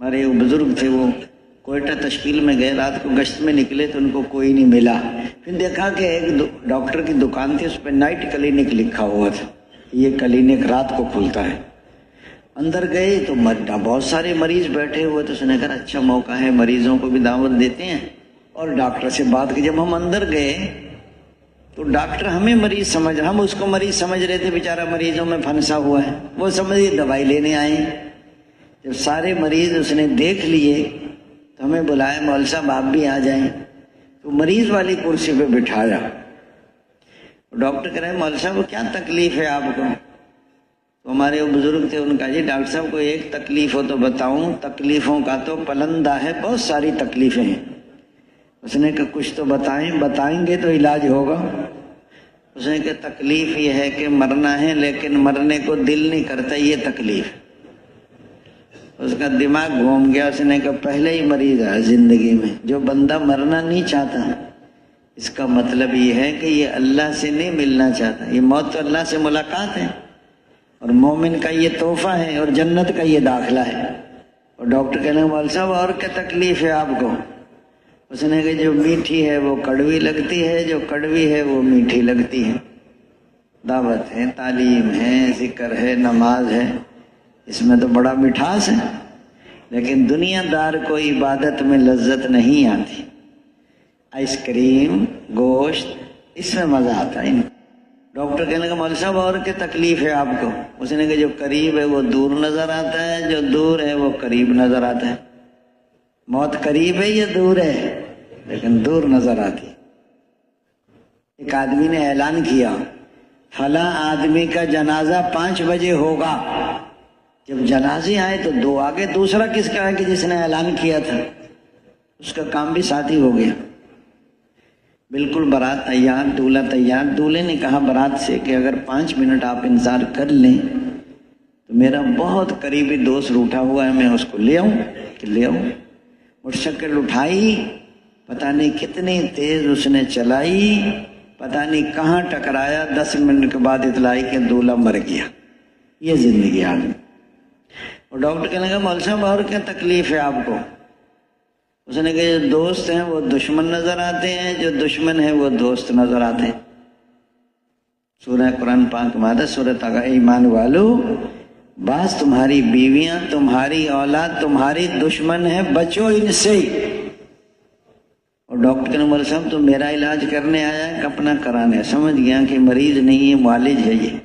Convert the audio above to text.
ہمارے وہ بزرگ تھے، وہ کوئٹہ تشکیل میں گئے، رات کو گشت میں نکلے تو ان کو کوئی نہیں ملا۔ پھر دیکھا کہ ایک ڈاکٹر کی دکان تھی، اس پہ نائٹ کلینک لکھا ہوا تھا، یہ کلینک رات کو کھلتا ہے۔ اندر گئے تو بہت سارے مریض بیٹھے ہوئے، تو اس نے کہا اچھا موقع ہے، مریضوں کو بھی دعوت دیتے ہیں اور ڈاکٹر سے بات کی۔ جب ہم اندر گئے تو ڈاکٹر ہمیں مریض ہم اس کو مریض سمجھ رہے تھے، بیچارہ مریضوں میں پھنسا ہوا ہے، وہ سمجھے دوائی لینے آئے۔ جب سارے مریض اس نے دیکھ لیے تو ہمیں بلایا، مول صاحب آپ بھی آ جائیں۔ تو مریض والی کرسی پہ بٹھایا۔ ڈاکٹر کہہ رہے ہیں مول صاحب کیا تکلیف ہے آپ کو؟ تو ہمارے وہ بزرگ تھے، ان کا جی ڈاکٹر صاحب کو ایک تکلیف ہو تو بتاؤں؟ تکلیفوں کا تو پلندہ ہے، بہت ساری تکلیفیں ہیں۔ اس نے کہا کچھ تو بتائیں گے تو علاج ہوگا۔ اس نے کہا تکلیف یہ ہے کہ مرنا ہے لیکن مرنے کو دل نہیں کرتا، یہ تکلیف۔ اس کا دماغ گھوم گیا، اس نے کہا پہلے ہی مریض ہے زندگی میں، جو بندہ مرنا نہیں چاہتا اس کا مطلب یہ ہے کہ یہ اللہ سے نہیں ملنا چاہتا۔ یہ موت تو اللہ سے ملاقات ہے، اور مومن کا یہ تحفہ ہے، اور جنت کا یہ داخلہ ہے۔ اور ڈاکٹر کہنے مول صاحب اور کیا تکلیف ہے آپ کو؟ اس نے کہا جو میٹھی ہے وہ کڑوی لگتی ہے، جو کڑوی ہے وہ میٹھی لگتی ہے۔ دعوت ہے، تعلیم ہے، ذکر ہے، نماز ہے، اس میں تو بڑا مٹھاس ہے، لیکن دنیا دار کو عبادت میں لذت نہیں آتی۔ آئس کریم، گوشت، اس میں مزہ آتا ہے۔ ڈاکٹر کہنے لگا مول صاحب اور کیا تکلیف ہے آپ کو؟ اس نے کہا جو قریب ہے وہ دور نظر آتا ہے، جو دور ہے وہ قریب نظر آتا ہے۔ موت قریب ہے یا دور ہے؟ لیکن دور نظر آتی۔ ایک آدمی نے اعلان کیا فلاں آدمی کا جنازہ 5 بجے ہوگا۔ جب جنازے آئے تو 2 آگے، دوسرا کس کا ہے کہ جس نے اعلان کیا تھا، اس کا کام بھی ساتھ ہی ہو گیا۔ بالکل بارات تیار، دولہا تیار۔ دولہے نے کہا بارات سے کہ اگر 5 منٹ آپ انتظار کر لیں تو میرا بہت قریبی دوست روٹھا ہوا ہے، میں اس کو لے آؤں کہ لے آؤں۔ موٹر سائیکل اٹھائی، پتہ نہیں کتنی تیز اس نے چلائی، پتہ نہیں کہاں ٹکرایا، 10 منٹ کے بعد اطلاع آئی کہ دولہا مر گیا۔ یہ زندگی آگئی۔ اور ڈاکٹر کہنے لگا مول صاحب اور کیا تکلیف ہے آپ کو؟ اس نے کہا جو دوست ہیں وہ دشمن نظر آتے ہیں، جو دشمن ہیں وہ دوست نظر آتے ہیں۔ سورہ قرآن پاک مادہ سورہ تاغا، ایمان والو بعض تمہاری بیویاں، تمہاری اولاد تمہاری دشمن ہے، بچو ان سے۔ اور ڈاکٹر کہنے مول صاحب تو میرا علاج کرنے آیا ہے کہ اپنا کرانے؟ سمجھ گیا کہ مریض نہیں ہے، معالج ہے یہ۔